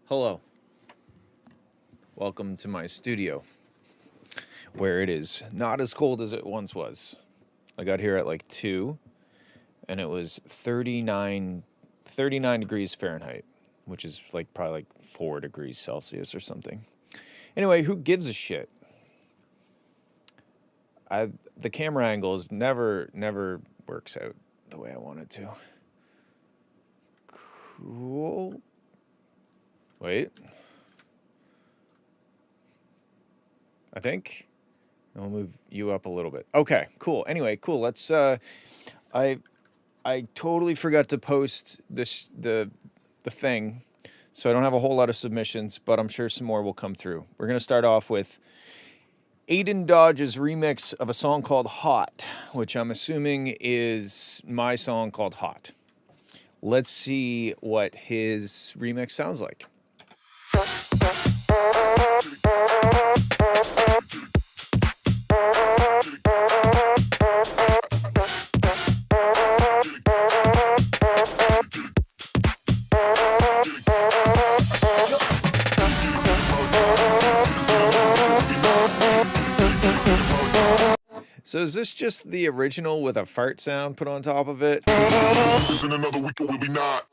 Hello. Welcome to my studio, where it is not as cold as it once was. I got here at like 2, and it was 39 degrees Fahrenheit, which is like probably like 4 degrees Celsius or something. Anyway, who gives a shit? The camera angles never works out the way I want it to. Cool. Wait. I think I'll move you up a little bit. Okay, cool. Anyway, cool. Let's I totally forgot to post the thing, so I don't have a whole lot of submissions, but I'm sure some more will come through. We're going to start off with Aiden Dodge's remix of a song called Hot, which I'm assuming is my song called Hot. Let's see what his remix sounds like. So is this just the original with a fart sound put on top of it? In another week it will be not.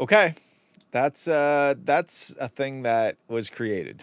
Okay, that's a thing that was created.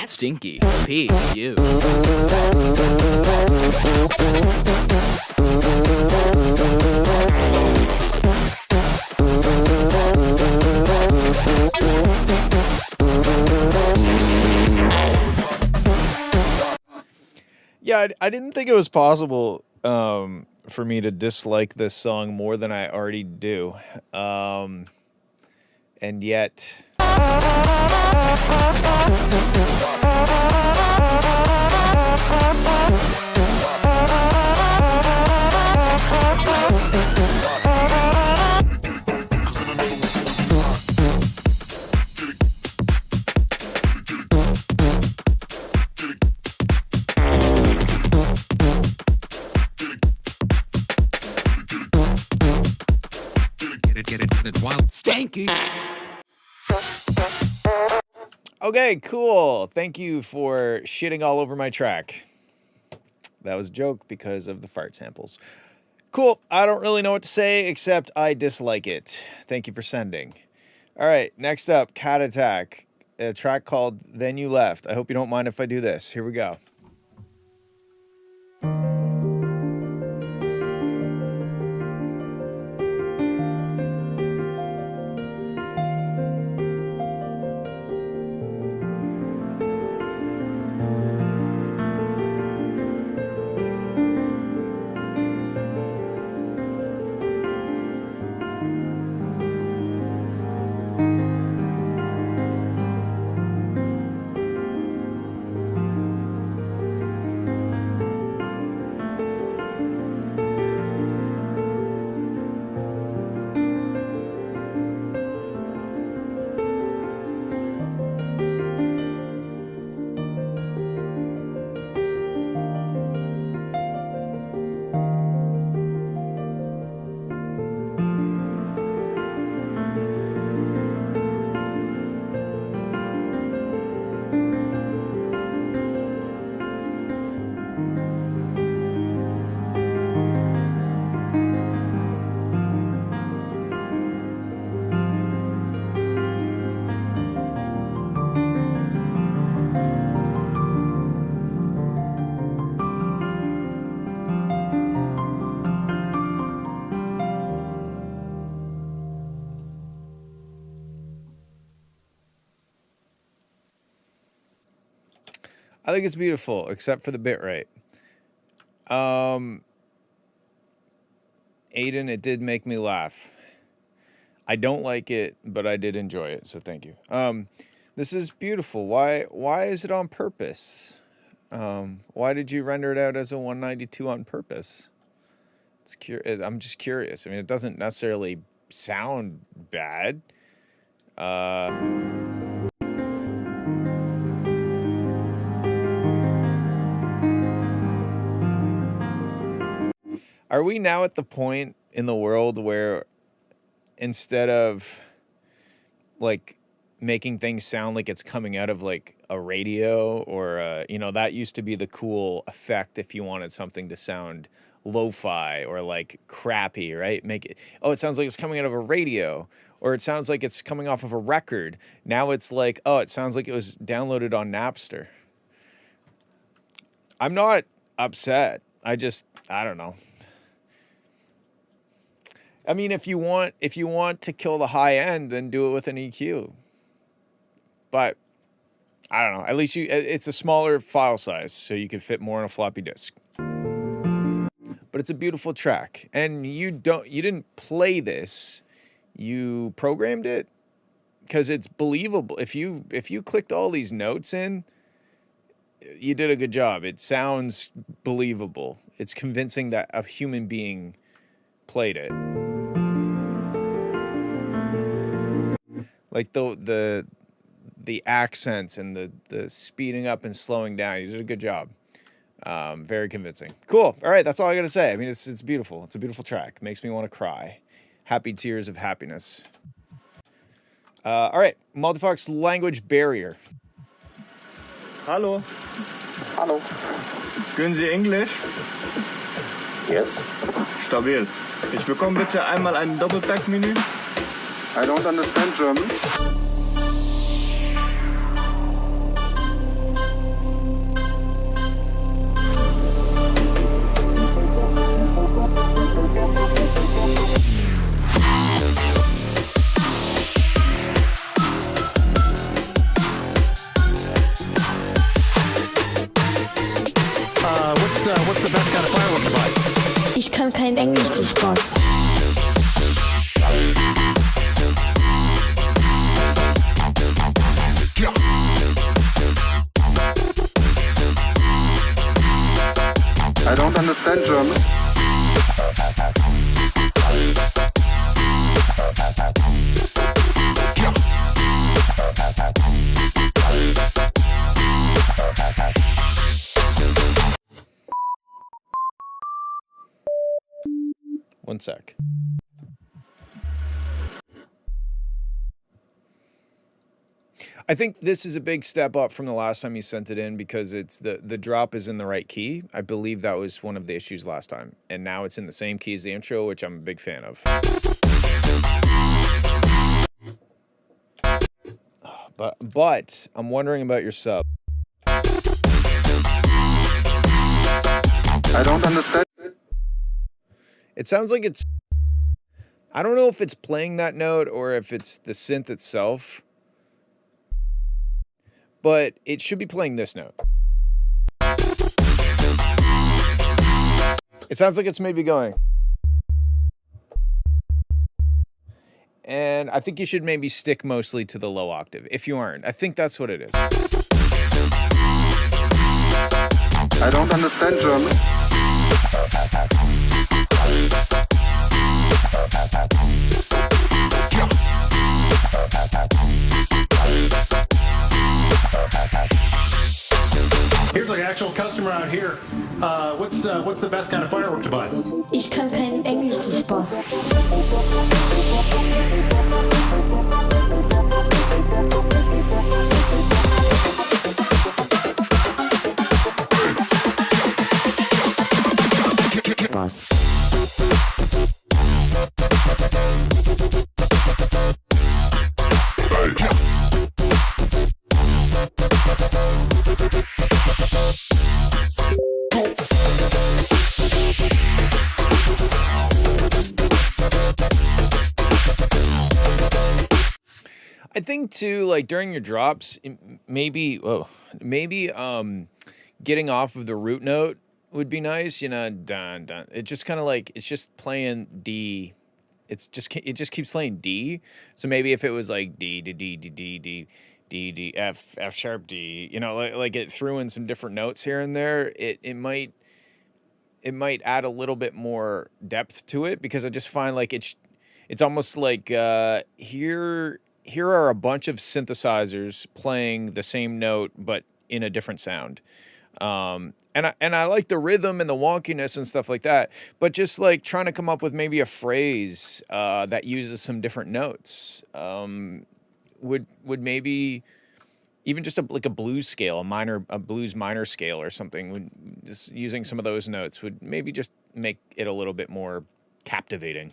Stinky P. You. Yeah, I didn't think it was possible for me to dislike this song more than I already do. And yet... Get it, wild. Stanky. Okay, cool. Thank you for shitting all over my track. That was a joke because of the fart samples. Cool. I don't really know what to say, except I dislike it. Thank you for sending. All right, next up, Cat Attack. A track called Then You Left. I hope you don't mind if I do this. Here we go. I think it's beautiful, except for the bit rate. Aiden, it did make me laugh. I don't like it, but I did enjoy it, so thank you. This is beautiful. Why is it on purpose? Why did you render it out as a 192 on purpose? I'm just curious. I mean, it doesn't necessarily sound bad. Are we now at the point in the world where instead of like making things sound like it's coming out of like a radio or you know, that used to be the cool effect if you wanted something to sound lo-fi or like crappy, right? Make it, oh, it sounds like it's coming out of a radio, or it sounds like it's coming off of a record. Now it's like, oh, it sounds like it was downloaded on Napster. I'm not upset. I don't know. I mean, if you want to kill the high end, then do it with an EQ. But I don't know. At least it's a smaller file size, so you can fit more on a floppy disk. But it's a beautiful track, and you didn't play this. You programmed it because it's believable. If you clicked all these notes in, you did a good job. It sounds believable. It's convincing that a human being played it. Like the accents and the speeding up and slowing down. You did a good job. Very convincing. Cool. All right, that's all I gotta say. I mean, it's beautiful. It's a beautiful track. Makes me want to cry. Happy tears of happiness. All right, Multifox language barrier. Hallo. Hallo. Können Sie Englisch? Yes. Stabil. Ich bekomme bitte einmal ein Doppelpack-Menü. I don't understand German. What's the best kind of firework device? Ich kann kein Englisch, du Spaß. I don't understand German. One sec. I think this is a big step up from the last time you sent it in because it's the drop is in the right key. I believe that was one of the issues last time. And now it's in the same key as the intro, which I'm a big fan of. But I'm wondering about your sub. I don't understand. It sounds like it's... I don't know if it's playing that note or if it's the synth itself. But it should be playing this note. It sounds like it's maybe going. And I think you should maybe stick mostly to the low octave, if you aren't. I think that's what it is. I don't understand German. Here's an actual customer out here. What's the best kind of firework to buy? Ich kann kein Englisch, du Spaß. Spaß. I think too, like during your drops, maybe getting off of the root note would be nice. You know, dun dun. It just kind of like it's just playing D. It just keeps playing D. So maybe if it was like D D D D D D D D F F sharp D, you know, like it threw in some different notes here and there, it might add a little bit more depth to it, because I just find like it's almost like here are a bunch of synthesizers playing the same note but in a different sound. And I like the rhythm and the wonkiness and stuff like that, but just like trying to come up with maybe a phrase that uses some different notes would maybe even just like a blues scale, a blues minor scale or something, would just using some of those notes would maybe just make it a little bit more captivating.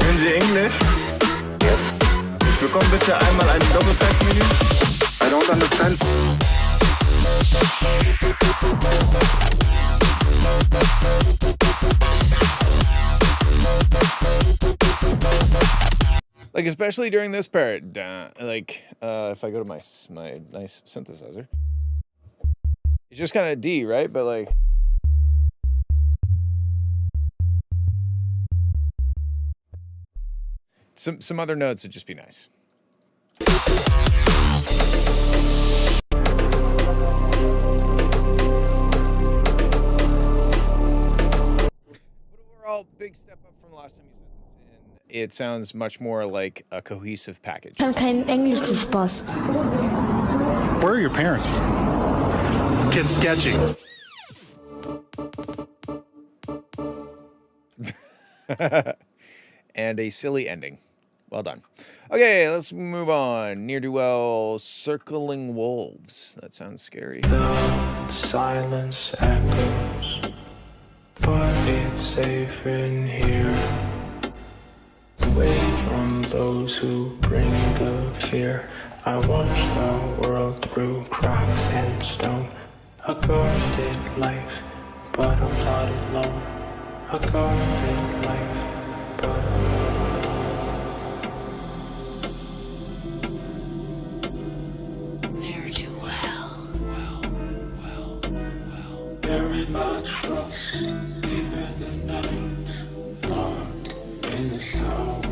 Können Sie Englisch? Ich bekomme bitte einmal ein Doppelpack-Menü. I don't understand. Like especially during this part, like if I go to my nice synthesizer, it's just kind of D, right? But like some other notes would just be nice. But overall, big step up from the last time you said this, and it sounds much more like a cohesive package. Kann kein Englisch, du Spaß. Where are your parents? Get sketchy. And a silly ending. Well done. Okay, let's move on. Near do well, circling wolves. That sounds scary. The silence echoes, but it's safe in here. Away from those who bring the fear. I watch the world through cracks and stone. A guarded life, but I'm not alone. A guarded life, but I'm not alone. There is my trust, deeper than night, locked in this tower.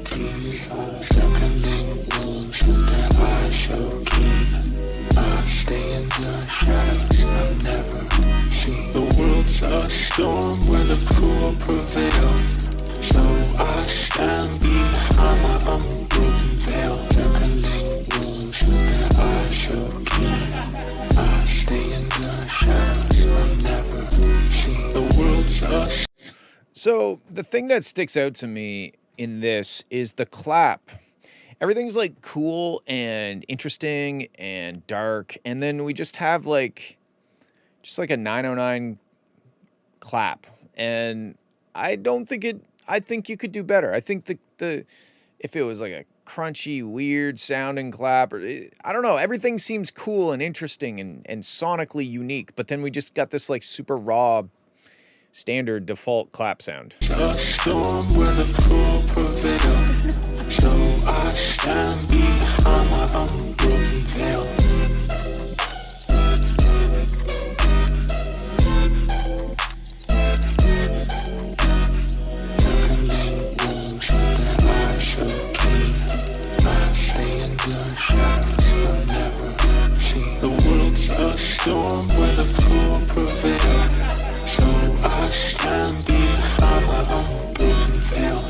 Keys are circling wolves with their eyes so keen. I stay in the shadows, I'll never see. The world's a storm where the cool prevail. So I stand behind my unbroken veil. Circling wolves with their eyes so keen. I stay in the shadows, I'll never see. The world's a... So the thing that sticks out to me in this is the clap. Everything's like cool and interesting and dark, and then we just have like a 909 clap, and I think you could do better. I think the if it was like a crunchy, weird sounding clap, or I don't know, everything seems cool and interesting and sonically unique, but then we just got this like super raw standard default clap sound. A storm where the cool prevail. So I stand behind my unbroken veil. Circling wolves with their eyes so keen. I stay in the shadows, I'll never see. The world's a storm where the cool prevail. So I stand behind my unbroken veil.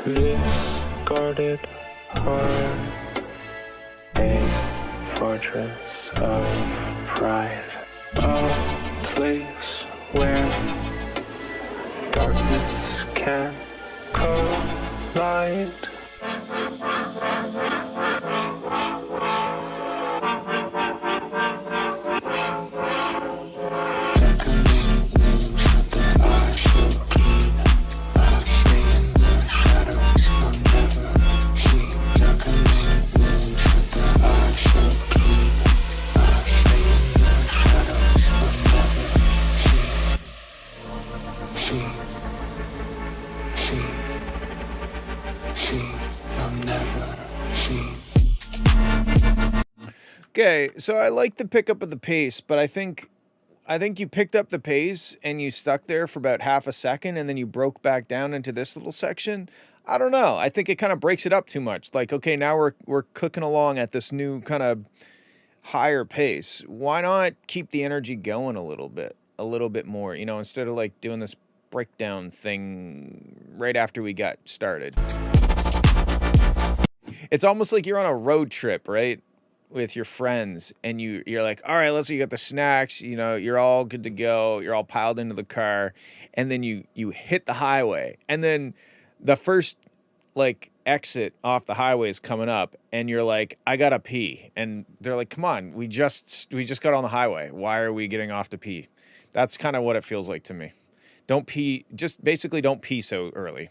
This guarded heart, a fortress of pride, a place where darkness can collide. Okay, so I like the pickup of the pace, but I think you picked up the pace and you stuck there for about half a second and then you broke back down into this little section. I don't know. I think it kind of breaks it up too much. Like, okay, now we're cooking along at this new kind of higher pace. Why not keep the energy going a little bit more, you know, instead of like doing this breakdown thing right after we got started. It's almost like you're on a road trip, right? With your friends and you're like, all right, let's say you got the snacks, you know, you're all good to go, you're all piled into the car, and then you hit the highway, and then the first like exit off the highway is coming up, and you're like, I gotta pee, and they're like, come on, we just got on the highway, why are we getting off to pee? That's kind of what it feels like to me. Don't pee, just basically don't pee so early.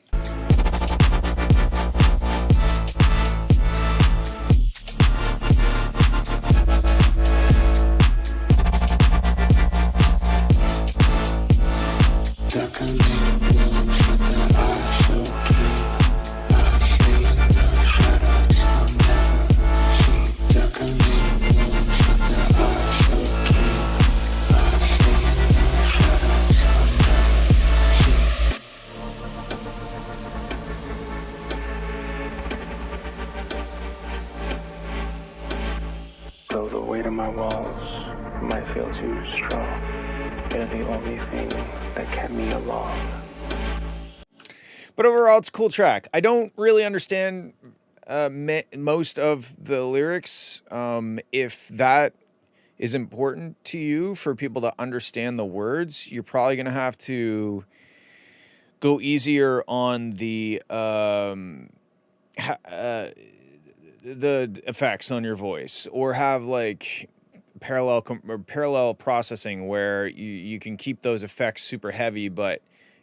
Though the weight of my walls might feel too strong, they're the only thing that kept me along. But overall, it's a cool track. I don't really understand most of the lyrics. If that is important to you for people to understand the words, you're probably going to have to go easier on the effects on your voice, or have like parallel processing where you can keep those effects super heavy, but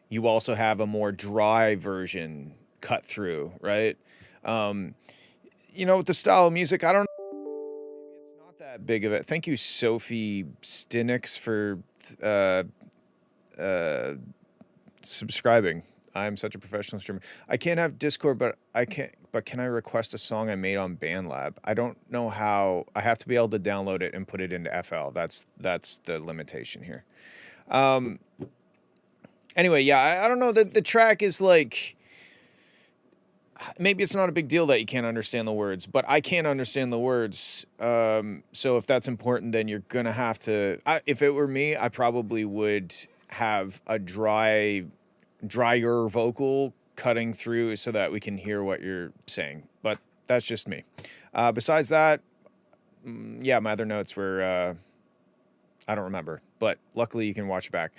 you also have a more dry version cut through, right? You know, with the style of music, I don't know. Maybe it's not that big of it. Thank you, Sophie Stinix, for subscribing. I'm such a professional streamer. I can't have Discord, but can I request a song I made on BandLab? I don't know how. I have to be able to download it and put it into FL. That's the limitation here. Anyway, yeah, I don't know. The track is like, maybe it's not a big deal that you can't understand the words, but I can't understand the words. So if that's important, then you're going to have to, if it were me, I probably would have a drier vocal cutting through so that we can hear what you're saying. But that's just me. Besides that, yeah, my other notes were, I don't remember, but luckily you can watch it back.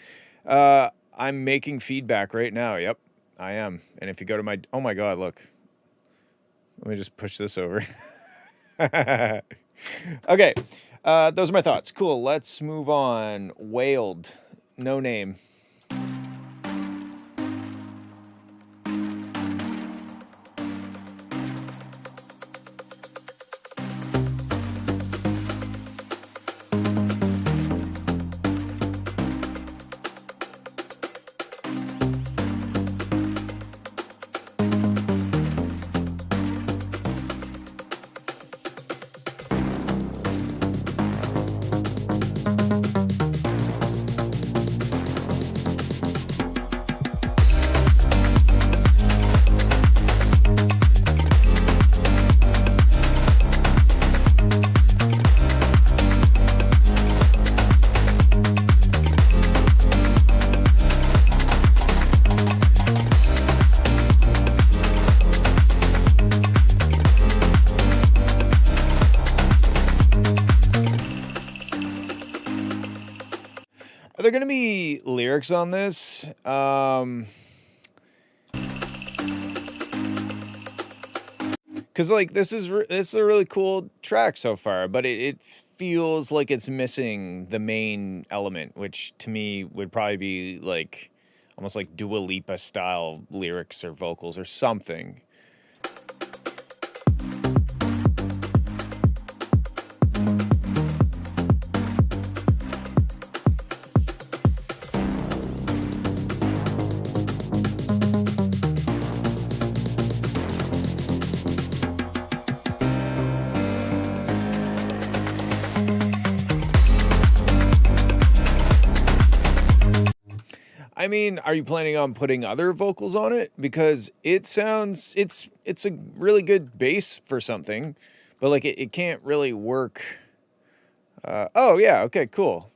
I'm making feedback right now. Yep, I am. And if you go to my, oh my God, look, let me just push this over. Okay. Those are my thoughts. Cool. Let's move on. Wailed. No name. Are there going to be lyrics on this? Because like this is a really cool track so far, but it feels like it's missing the main element, which to me would probably be like almost like Dua Lipa style lyrics or vocals or something. I mean, are you planning on putting other vocals on it? Because it sounds, it's a really good bass for something, but like it can't really work. Oh yeah, okay, cool.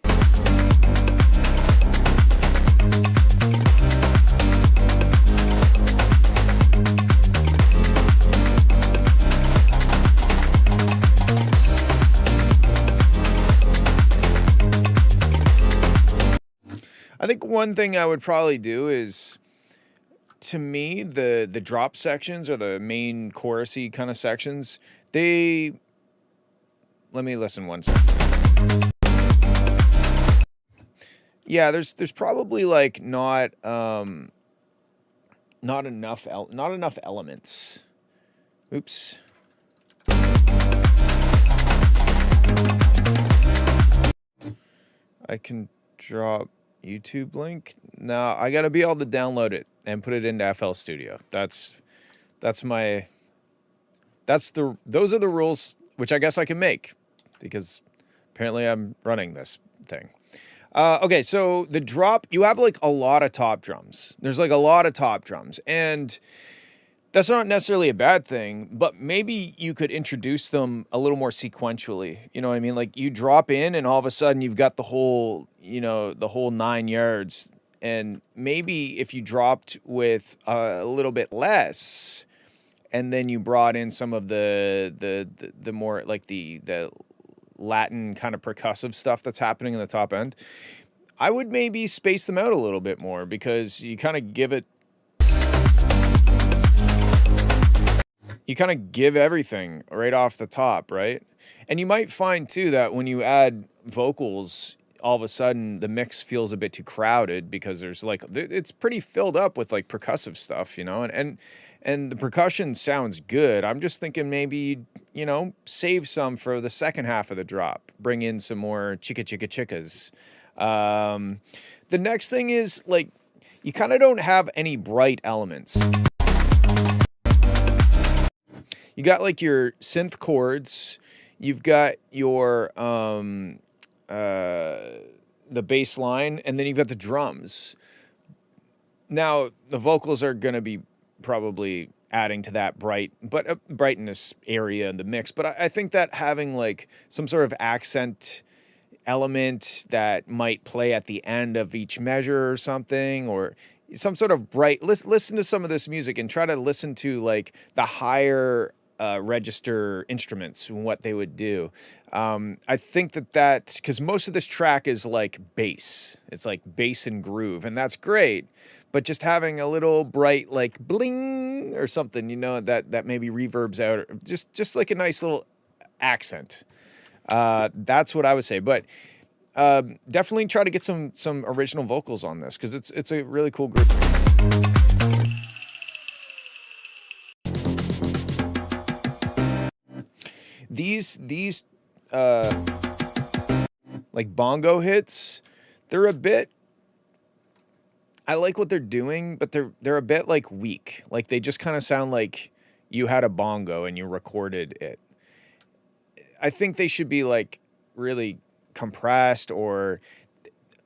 I think one thing I would probably do is, to me, the drop sections or the main chorusy kind of sections, let me listen one second. Yeah, there's probably like not enough elements. Oops. I can drop YouTube link. No, I gotta be able to download it and put it into FL Studio. Those are the rules, which I guess I can make because apparently I'm running this thing. Okay, so the drop, you have like a lot of top drums. There's like a lot of top drums, and that's not necessarily a bad thing, but maybe you could introduce them a little more sequentially. You know what I mean? Like you drop in and all of a sudden you've got the whole 9 yards. And maybe if you dropped with a little bit less and then you brought in some of the more like the Latin kind of percussive stuff that's happening in the top end, I would maybe space them out a little bit more, because you kind of give everything right off the top, right? And you might find too that when you add vocals, all of a sudden the mix feels a bit too crowded, because there's like, it's pretty filled up with like percussive stuff, and the percussion sounds good. I'm just thinking maybe, save some for the second half of the drop, bring in some more chicka chicka chickas. The next thing is like, you kind of don't have any bright elements. You got like your synth chords, you've got your the bass line, and then you've got the drums. Now the vocals are going to be probably adding to that brightness area in the mix, but I think that having like some sort of accent element that might play at the end of each measure or something, or some sort of bright, listen to some of this music and try to listen to like the higher register instruments and what they would do. I think that because most of this track is like bass, it's like bass and groove, and that's great, but just having a little bright like bling or something, that maybe reverbs out, or just like a nice little accent. That's what I would say, but definitely try to get some original vocals on this, because it's a really cool group. These like bongo hits, they're a bit, I like what they're doing, but they're a bit like weak. Like they just kind of sound like you had a bongo and you recorded it. I think they should be like really compressed, or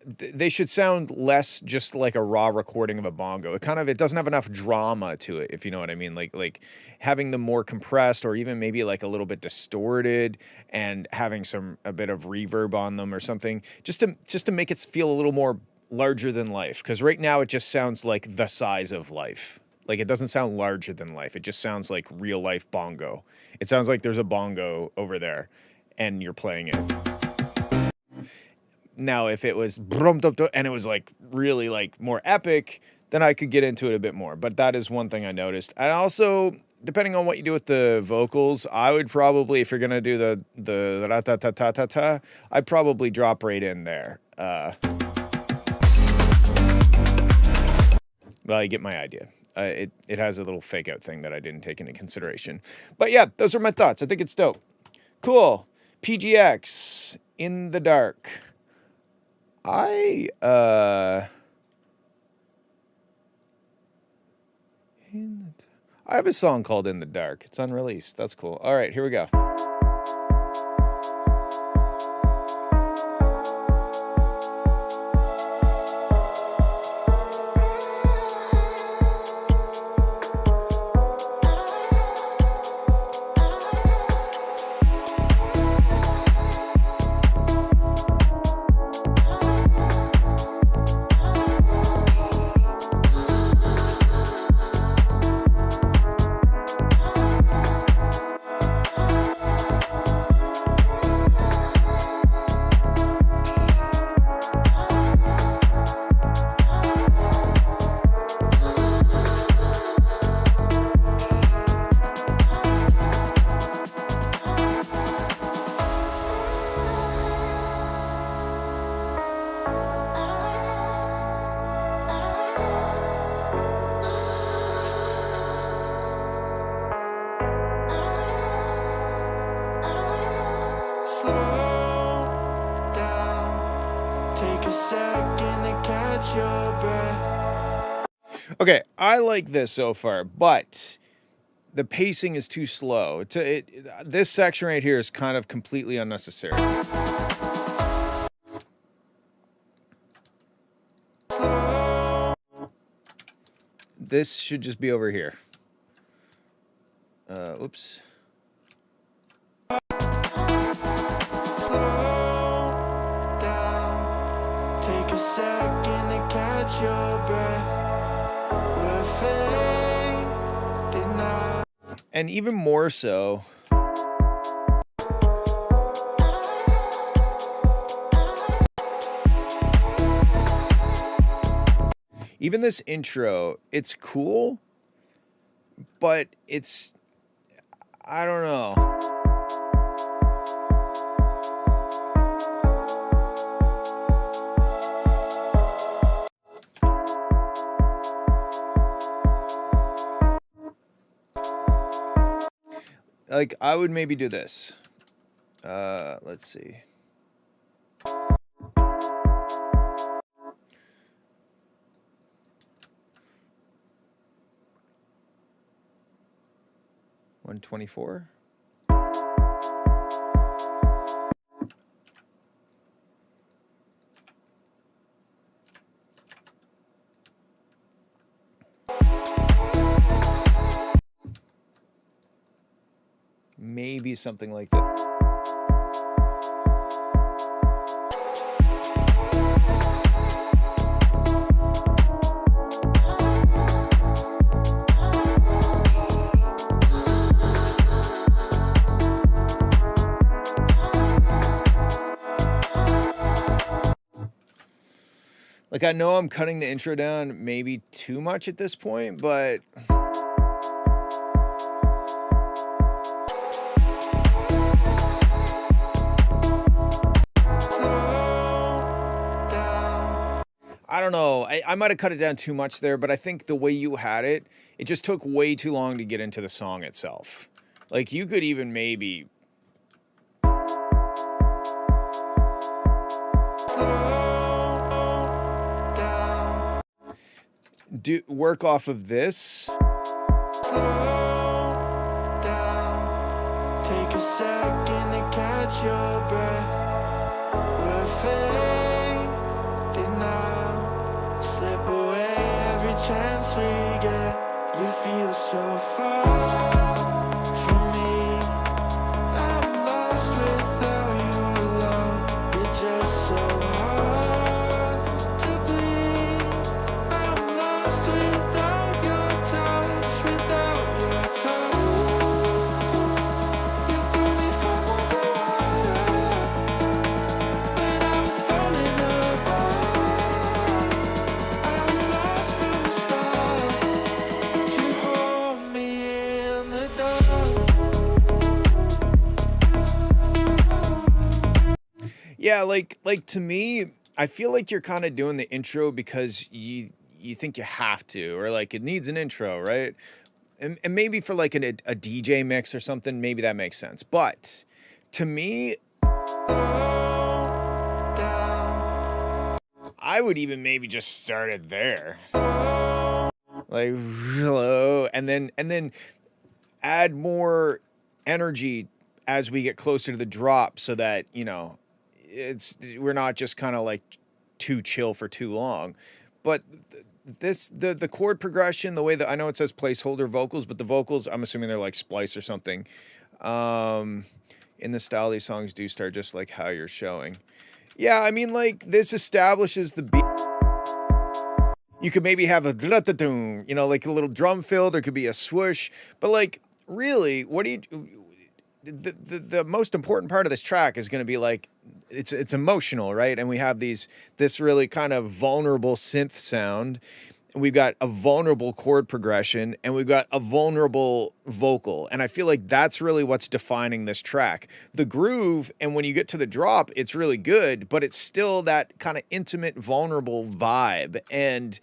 they should sound less just like a raw recording of a bongo. It doesn't have enough drama to it, if you know what I mean. Like having them more compressed, or even maybe like a little bit distorted, and having a bit of reverb on them or something, just to make it feel a little more larger than life. Because right now it just sounds like the size of life. Like it doesn't sound larger than life. It just sounds like real life bongo. It sounds like there's a bongo over there and you're playing it. Now, if it was and it was like really like more epic, then I could get into it a bit more. But that is one thing I noticed. And also, depending on what you do with the vocals, I would probably, if you're gonna do the ra ta ta ta ta ta, I'd probably drop right in there. Well, you get my idea. It has a little fake out thing that I didn't take into consideration. But yeah, those are my thoughts. I think it's dope. Cool. PGX, In the Dark. I have a song called In the Dark. It's unreleased. That's cool. All right, here we go. Okay, I like this so far, but the pacing is too slow. This section right here is kind of completely unnecessary. This should just be over here. Oops. Take a second to catch your breath. We're fading out. And even more so, even this intro, it's cool, but it's, I don't know. Like, I would maybe do this. Let's see. $124. Maybe something like that. Like, I know I'm cutting the intro down maybe too much at this point, but I don't know. I might have cut it down too much there, but I think the way you had it, it just took way too long to get into the song itself. Like, you could even maybe work off of this. Take a second to catch your breath. We're fading now. Slip away every chance we get. You feel so far from me. I'm lost without your love. You're just so hard to please. I'm lost without your touch, without your touch. You pull me from underwater when I was falling apart. I was lost from the start. You hold me in the dark. Yeah, like to me, I feel like you're kind of doing the intro because you think you have to, or like it needs an intro, right? And maybe for like a DJ mix or something, maybe that makes sense. But to me, I would even maybe just start it there. Like, hello, and then add more energy as we get closer to the drop, so that, you know, we're not just kind of like too chill for too long. But the chord progression, the way that I know it says placeholder vocals, but the vocals, I'm assuming they're like splice or something. In the style these songs do start just like how you're showing. Yeah, I mean, like, this establishes the beat. You could maybe have a you know, like a little drum fill. There could be a swoosh, but like, really, what do you? The most important part of this track is going to be like, it's emotional, right? And we have this really kind of vulnerable synth sound, and we've got a vulnerable chord progression, and we've got a vulnerable vocal. And I feel like that's really what's defining this track. The groove, and when you get to the drop, it's really good, but it's still that kind of intimate, vulnerable vibe. And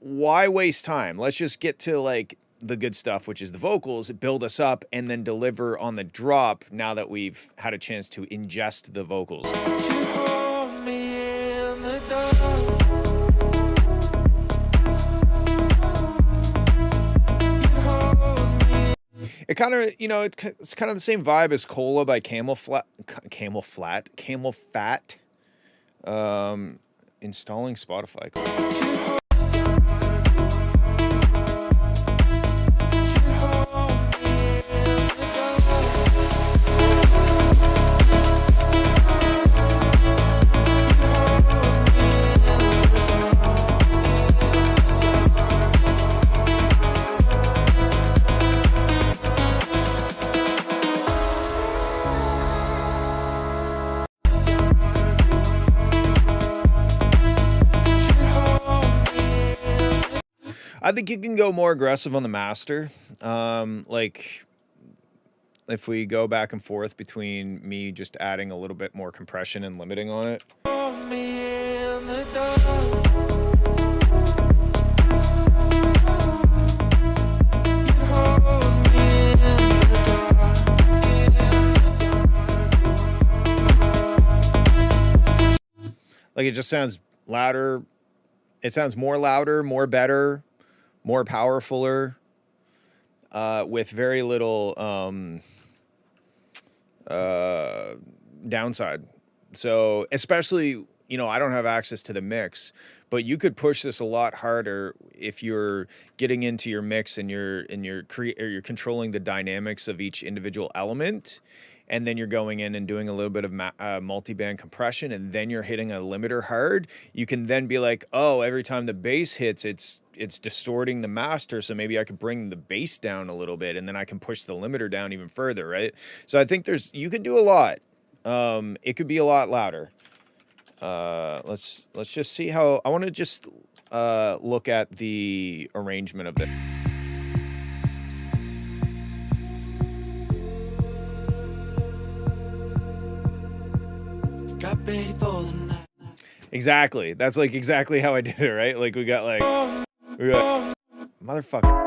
why waste time? Let's just get to like the good stuff, which is the vocals, build us up, and then deliver on the drop now that we've had a chance to ingest the vocals. You hold me in the dark. It kind of, you know, it's kind of the same vibe as Cola by Camel Fat. Installing Spotify. I think you can go more aggressive on the master. Like if we go back and forth between me just adding a little bit more compression and limiting on it. Like it just sounds louder. It sounds more louder, more better, more powerfuler, with very little downside. So especially, you know, I don't have access to the mix, but you could push this a lot harder if you're getting into your mix and you're controlling the dynamics of each individual element. And then you're going in and doing a little bit of multi-band compression, and then you're hitting a limiter hard. You can then be like, oh, every time the bass hits, it's distorting the master, so maybe I could bring the bass down a little bit, and then I can push the limiter down even further, right? So I think you can do a lot. It could be a lot louder. Let's just see how. I want to just look at the arrangement of it. Exactly. That's like exactly how I did it, right? Like we got motherfucker.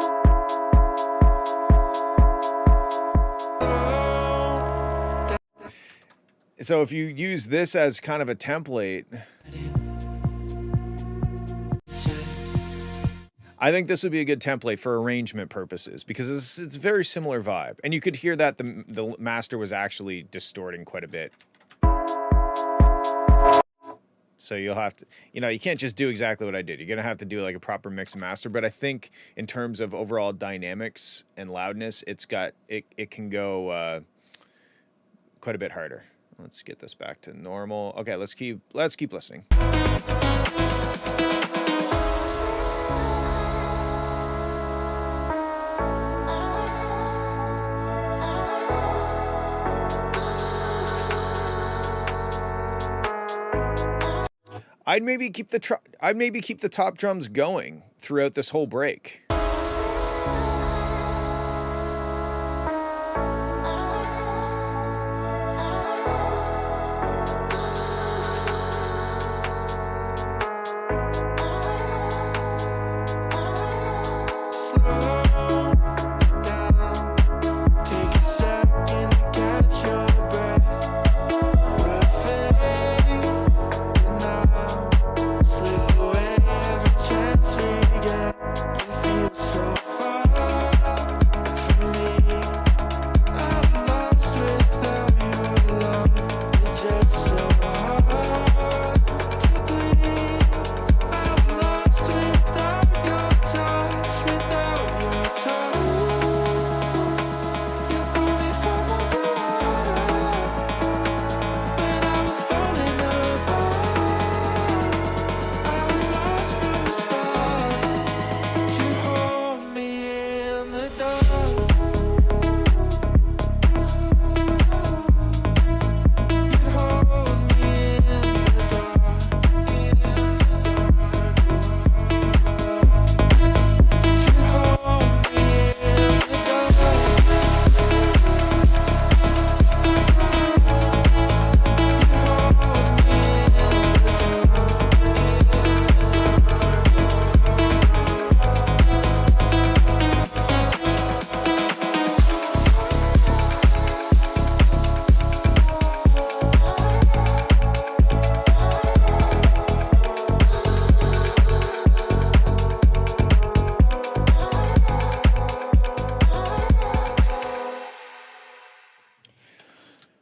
So if you use this as kind of a template, I think this would be a good template for arrangement purposes because it's a very similar vibe. And you could hear that the master was actually distorting quite a bit. So you'll have to, you know, you can't just do exactly what I did. You're going to have to do like a proper mix and master. But I think in terms of overall dynamics and loudness, it can go quite a bit harder. Let's get this back to normal. Okay, let's keep listening. I'd maybe keep the top drums going throughout this whole break. Feel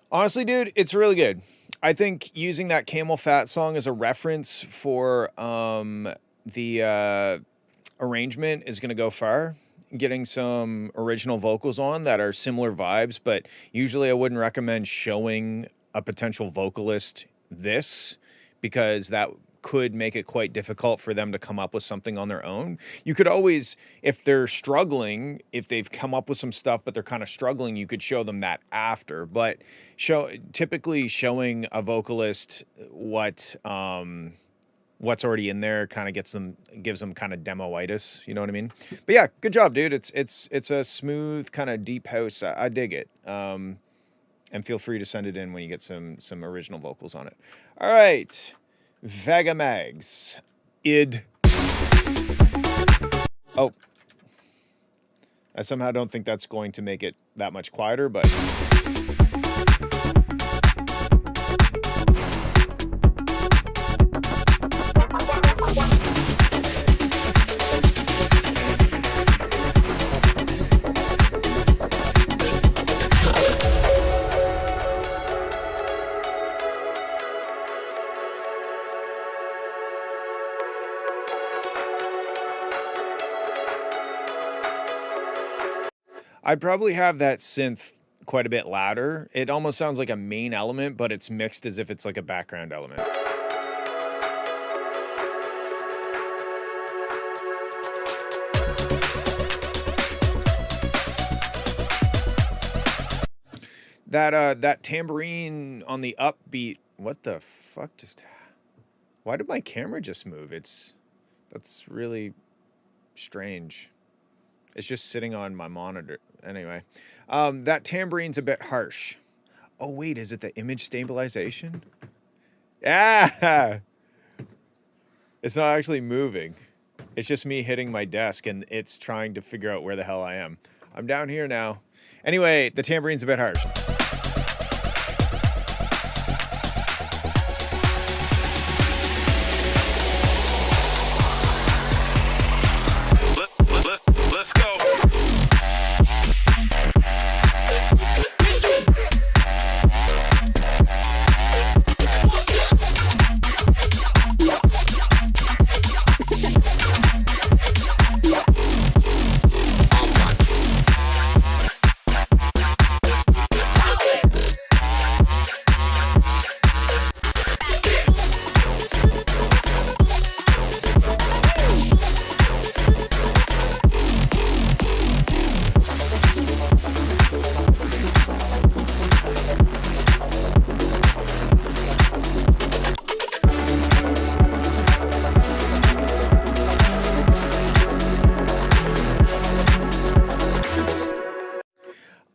Honestly, dude, it's really good. I think using that Camel Fat song as a reference for the arrangement is going to go far. Getting some original vocals on that are similar vibes, but usually I wouldn't recommend showing a potential vocalist this because that could make it quite difficult for them to come up with something on their own. You could always, if they're struggling, if they've come up with some stuff but they're kind of struggling, you could show them that after. But typically showing a vocalist what's already in there kind of gives them kind of demo-itis, you know what I mean? But yeah, good job, dude. It's a smooth kind of deep house. I dig it. And feel free to send it in when you get some original vocals on it. All right. Vegamags. Id. Oh. I somehow don't think that's going to make it that much quieter, but... I'd probably have that synth quite a bit louder. It almost sounds like a main element, but it's mixed as if it's like a background element. That tambourine on the upbeat. What the fuck just... Why did my camera just move? That's really strange. It's just sitting on my monitor. Anyway, that tambourine's a bit harsh. Oh, wait, is it the image stabilization? Ah! It's not actually moving. It's just me hitting my desk, and it's trying to figure out where the hell I am. I'm down here now. Anyway, the tambourine's a bit harsh. Let's go.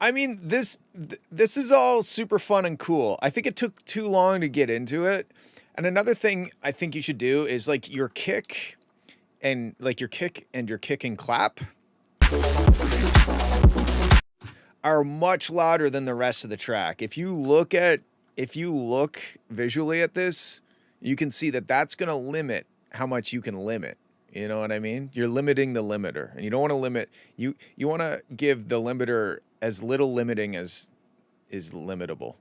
I mean, this is all super fun and cool. I think it took too long to get into it. And another thing I think you should do is like your kick and your kick and clap are much louder than the rest of the track. If you look visually at this, you can see that that's going to limit how much you can limit. You know what I mean? You're limiting the limiter, and you don't want to limit. You want to give the limiter as little limiting as is limitable.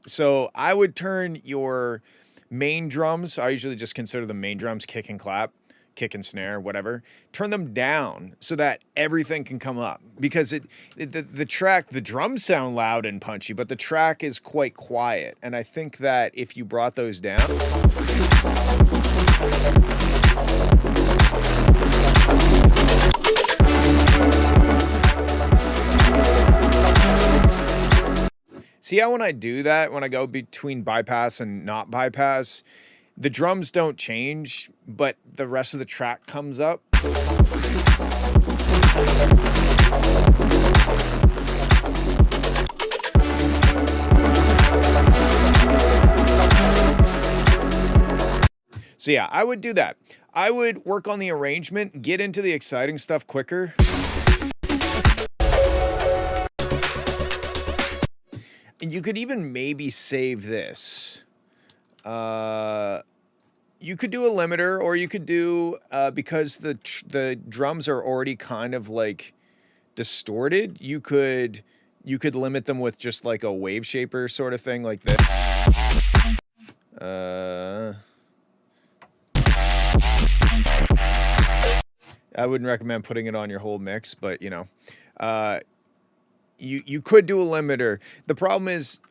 So I would turn your main drums. I usually just consider the main drums kick and clap, kick and snare, whatever. Turn them down so that everything can come up, because the track, the drums sound loud and punchy, but the track is quite quiet. And I think that if you brought those down. See how when I do that, when I go between bypass and not bypass, the drums don't change, but the rest of the track comes up. So yeah, I would do that. I would work on the arrangement, get into the exciting stuff quicker. And you could even maybe save this. You could do a limiter, or you could do, because the drums are already kind of like distorted, you could You could limit them with just like a wave shaper sort of thing like this. I wouldn't recommend putting it on your whole mix, but you know, you could do a limiter. The problem is,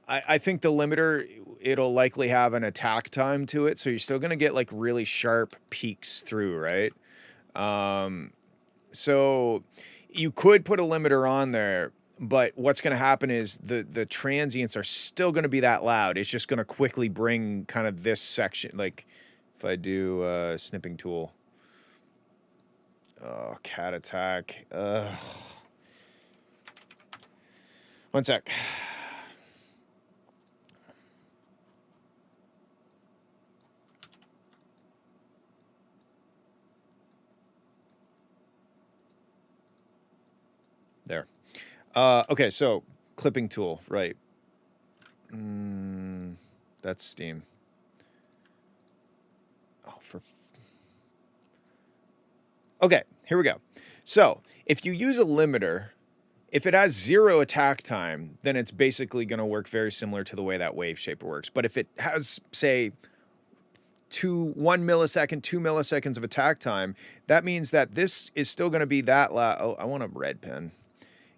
I think the limiter, it'll likely have an attack time to it, so you're still gonna get like really sharp peaks through, right? So you could put a limiter on there, but what's gonna happen is the transients are still gonna be that loud. It's just gonna quickly bring kind of this section, like if I do snipping tool. Oh, cat attack. One sec. There. Okay, so clipping tool, right. That's Steam. Oh, okay, here we go. So if you use a limiter, if it has 0 attack time, then it's basically going to work very similar to the way that wave shaper works. But if it has, say, 1 millisecond, 2 milliseconds of attack time, that means that this is still going to be that loud. Oh, I want a red pen.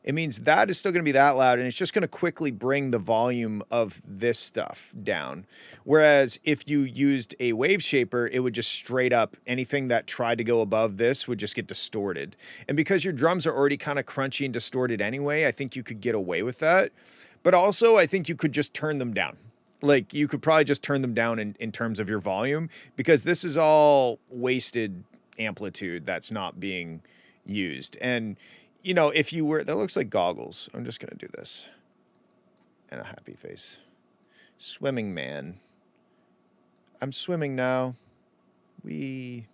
It means that is still going to be that loud, and it's just going to quickly bring the volume of this stuff down. Whereas if you used a wave shaper, it would just straight up, anything that tried to go above this would just get distorted. And because your drums are already kind of crunchy and distorted anyway, I think you could get away with that. But also, I think you could just turn them down. Like, you could probably just turn them down in terms of your volume, because this is all wasted amplitude that's not being used. And you know, if you were, that looks like goggles. I'm just going to do this. And a happy face. Swimming man. I'm swimming now. And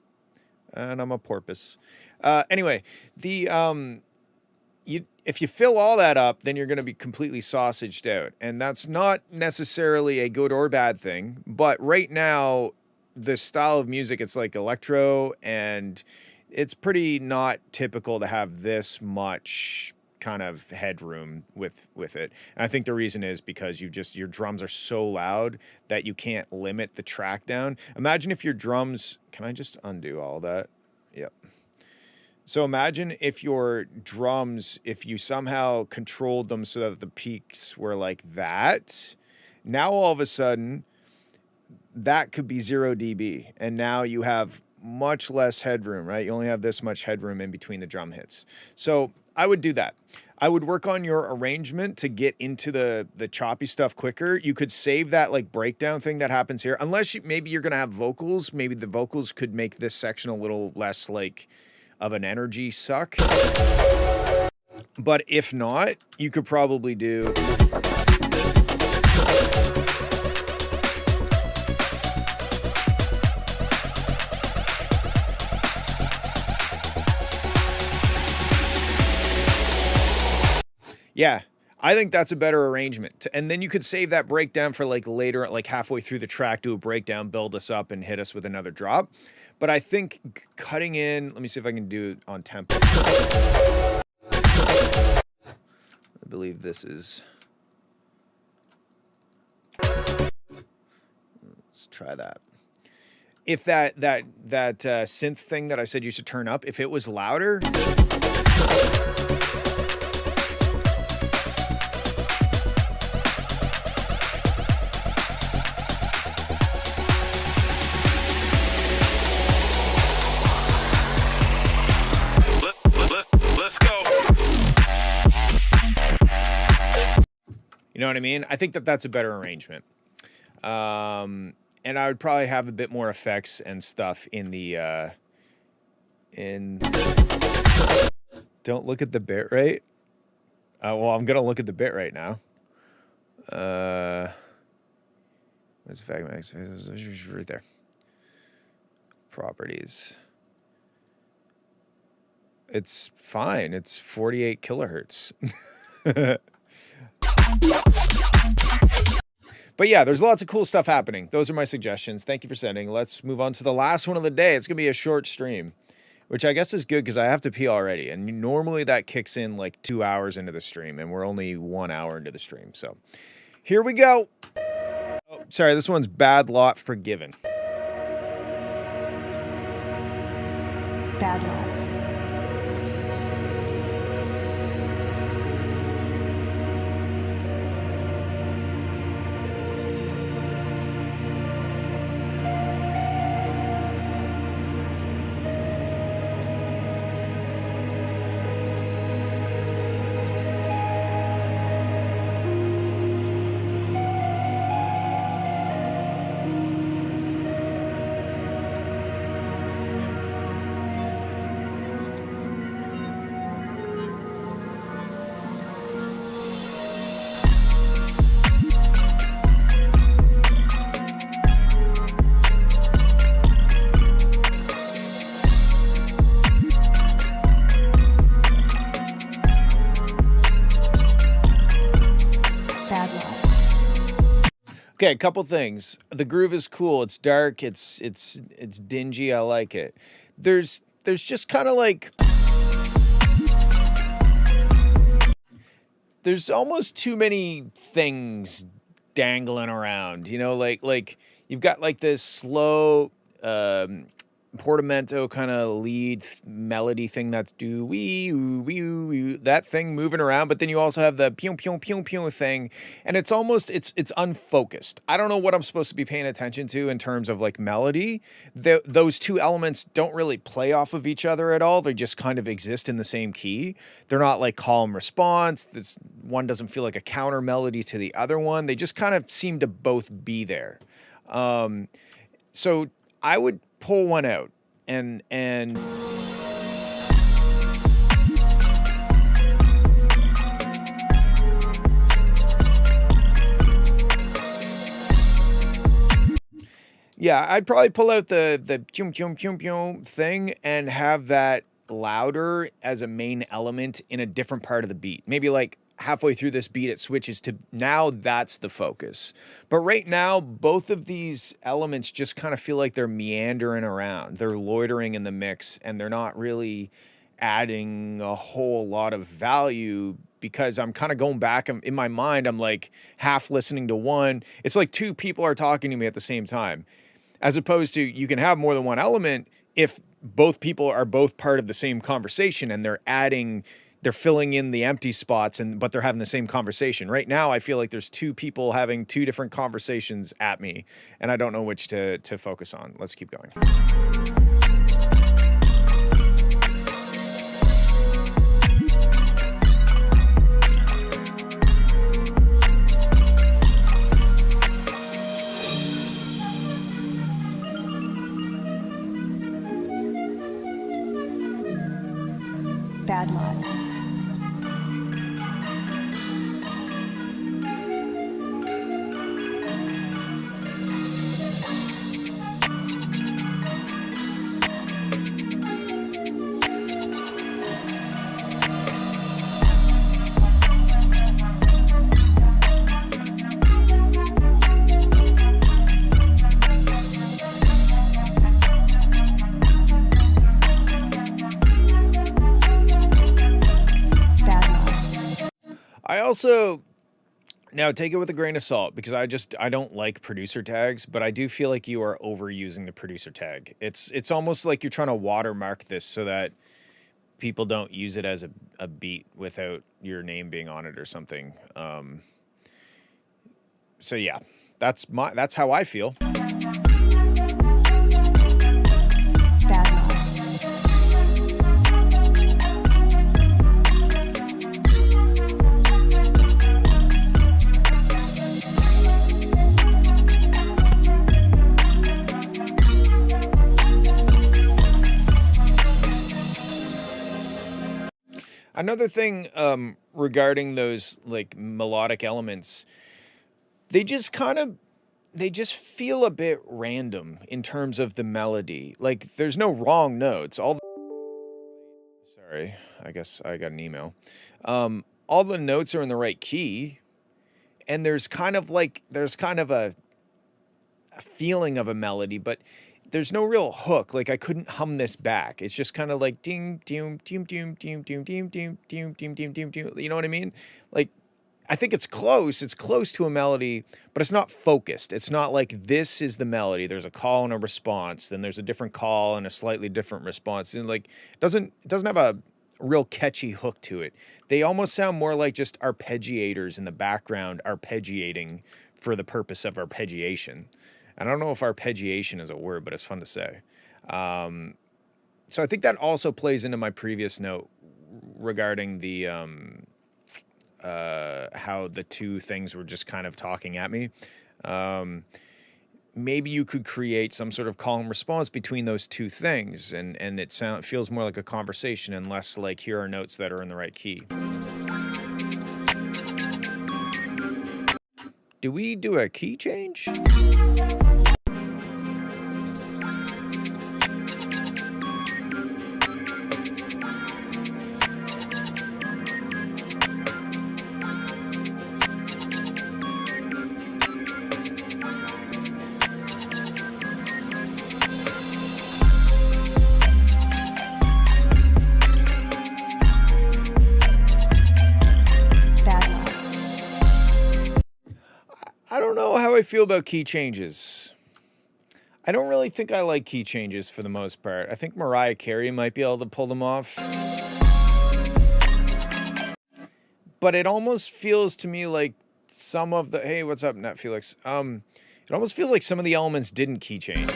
I'm a porpoise. Anyway, if you fill all that up, then you're going to be completely sausaged out. And that's not necessarily a good or bad thing. But right now, the style of music, it's like electro, and it's pretty not typical to have this much kind of headroom with it. And I think the reason is because your drums are so loud that you can't limit the track down. Imagine if your drums, can I just undo all that? Yep. So imagine if your drums, if you somehow controlled them so that the peaks were like that, now all of a sudden that could be 0 dB. And now you have much less headroom, right? You only have this much headroom in between the drum hits. So I would do that. I would work on your arrangement to get into the choppy stuff quicker. You could save that like breakdown thing that happens here. Unless maybe you're going to have vocals. Maybe the vocals could make this section a little less like of an energy suck. But if not, you could probably do... Yeah, I think that's a better arrangement. And then you could save that breakdown for like later, like halfway through the track, do a breakdown, build us up, and hit us with another drop. But I think cutting in, let me see if I can do it on tempo. I believe this is... Let's try that. If that synth thing that I said you should turn up, if it was louder... You know what I mean? I think that's a better arrangement. And I would probably have a bit more effects and stuff in the, don't look at the bit rate. Well, I'm going to look at the bit rate now. Where's the fact max? Right there. Properties. It's fine. It's 48 kilohertz. But yeah, there's lots of cool stuff happening. Those are my suggestions. Thank you for sending. Let's move on to the last one of the day. It's going to be a short stream. which I guess is good because I have to pee already. And normally that kicks in like 2 hours into the stream, and we're only 1 hour into the stream. So here we go. Oh, sorry, this one's Bad Lot Forgiven. Bad Lot. Okay, a couple things. The groove is cool. It's dark. It's dingy. I like it. There's just kind of like there's almost too many things dangling around. You know, like you've got like this slow portamento kind of lead melody thing that's do wee wee that thing moving around, but then you also have the pew pew pew pew thing, and it's almost it's unfocused. I don't know what I'm supposed to be paying attention to in terms of like melody. Those two elements don't really play off of each other at all. They just kind of exist in the same key. They're not like call and response. This one doesn't feel like a counter melody to the other one. They just kind of seem to both be there. So I would pull one out and yeah, I'd probably pull out the chum chum chum chum thing and have that louder as a main element in a different part of the beat. Maybe like halfway through this beat, it switches to now that's the focus. But right now, both of these elements just kind of feel like they're meandering around. They're loitering in the mix, and they're not really adding a whole lot of value because I'm kind of going back in my mind. I'm like half listening to one. It's like two people are talking to me at the same time, as opposed to you can have more than one element if both people are both part of the same conversation and they're filling in the empty spots, but they're having the same conversation. Right now, I feel like there's two people having two different conversations at me, and I don't know which to focus on. Let's keep going. Bad Lot. Also, now take it with a grain of salt because I don't like producer tags, but I do feel like you are overusing the producer tag. It's almost like you're trying to watermark this so that people don't use it as a beat without your name being on it or something. So yeah, that's how I feel. Another thing regarding those like melodic elements, they just feel a bit random in terms of the melody. Like there's no wrong notes. Sorry, I guess I got an email. All the notes are in the right key, and there's kind of a feeling of a melody, but there's no real hook. Like I couldn't hum this back. It's just kind of like ding, ding, ding, ding, ding, ding, ding, ding, ding, ding, ding, ding, ding. You know what I mean? Like, I think it's close. It's close to a melody, but it's not focused. It's not like this is the melody. There's a call and a response. Then there's a different call and a slightly different response. And like, it doesn't have a real catchy hook to it. They almost sound more like just arpeggiators in the background arpeggiating for the purpose of arpeggiation. I don't know if arpeggiation is a word, but it's fun to say. So I think that also plays into my previous note regarding the how the two things were just kind of talking at me. Maybe you could create some sort of call and response between those two things, and it feels more like a conversation and less like here are notes that are in the right key. Do we do a key change? I don't know how I feel about key changes. I don't really think I like key changes for the most part. I think Mariah Carey might be able to pull them off. But it almost feels to me like some of the... Hey, what's up, Netflix? It almost feels like some of the elements didn't key change.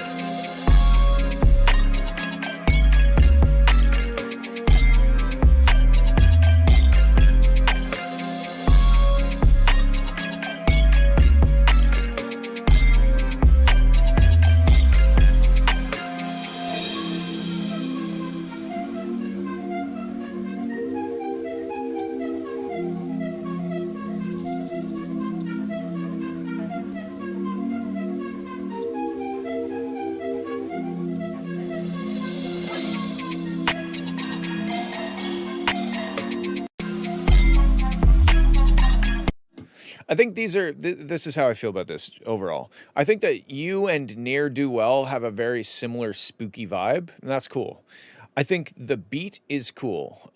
I think these are, this is how I feel about this overall. I think that you and Ne'er Do Well have a very similar spooky vibe, and that's cool. I think the beat is cool.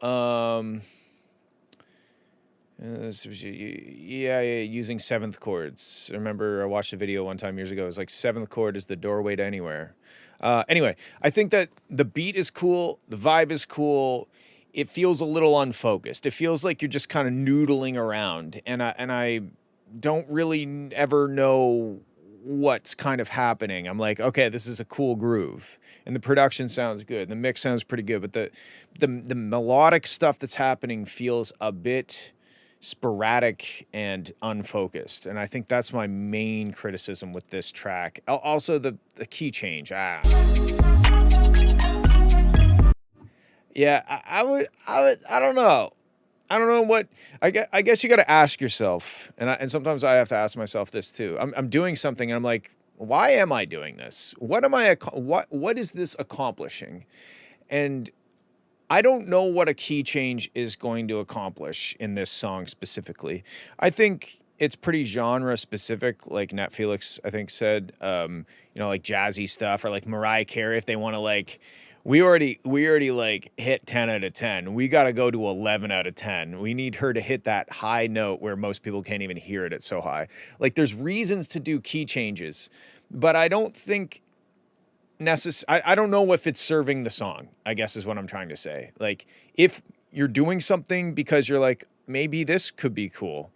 Yeah, using seventh chords. I remember I watched a video one time years ago. It was like seventh chord is the doorway to anywhere. Anyway, I think that the beat is cool. The vibe is cool. It feels a little unfocused. It feels like you're just kind of noodling around, and I don't really ever know what's kind of happening. I'm like, okay, this is a cool groove, and the production sounds good. The mix sounds pretty good, but the melodic stuff that's happening feels a bit sporadic and unfocused, and I think that's my main criticism with this track. Also, the key change. Yeah, I don't know. I don't know what, I guess you got to ask yourself, and sometimes I have to ask myself this too. I'm doing something and I'm like, why am I doing this? What is this accomplishing? And I don't know what a key change is going to accomplish in this song specifically. I think it's pretty genre specific, like Netflix, I think said, like jazzy stuff, or like Mariah Carey, if they want to like, we already like hit 10 out of 10. We got to go to 11 out of 10. We need her to hit that high note where most people can't even hear it. It's so high. Like there's reasons to do key changes, but I don't think I don't know if it's serving the song, I guess is what I'm trying to say. Like if you're doing something because you're like, maybe this could be cool,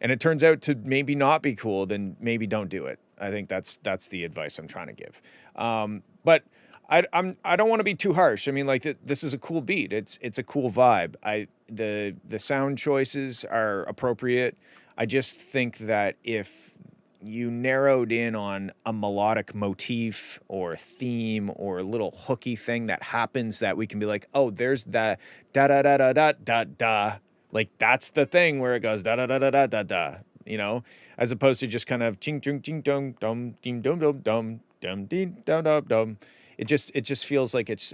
and it turns out to maybe not be cool, then maybe don't do it. I think that's the advice I'm trying to give. But I don't want to be too harsh. I mean, like this is a cool beat. It's a cool vibe. The sound choices are appropriate. I just think that if you narrowed in on a melodic motif or theme or a little hooky thing that happens that we can be like, oh, there's that da da da da da da da. Like that's the thing where it goes da da da da da da da. You know, as opposed to just kind of ching ching ching dum dum ding dum dum dum dum ding dum dum dum. It just feels like it's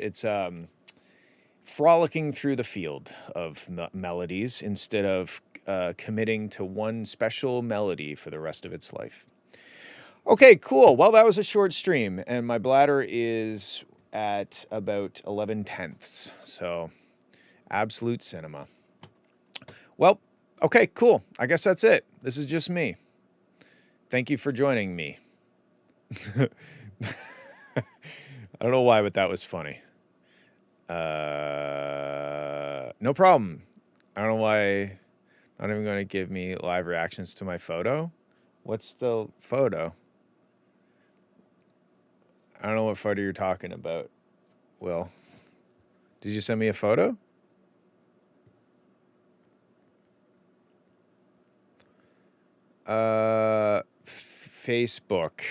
frolicking through the field of melodies instead of committing to one special melody for the rest of its life. Okay, cool. Well, that was a short stream, and my bladder is at about 11/10. So, absolute cinema. Well, okay, cool. I guess that's it. This is just me. Thank you for joining me. I don't know why, but that was funny. No problem. I don't know why. Not even going to give me live reactions to my photo. What's the photo? I don't know what photo you're talking about. Will, did you send me a photo? Facebook.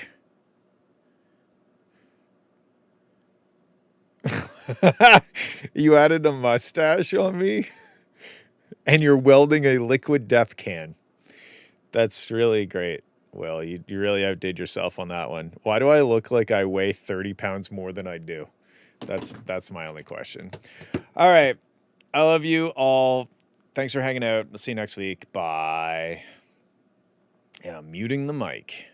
You added a mustache on me? And you're welding a liquid death can. That's really great. Well, you really outdid yourself on that one. Why do I look like I weigh 30 pounds more than I do? That's my only question. All right. I love you all. Thanks for hanging out. I'll see you next week. Bye. And I'm muting the mic.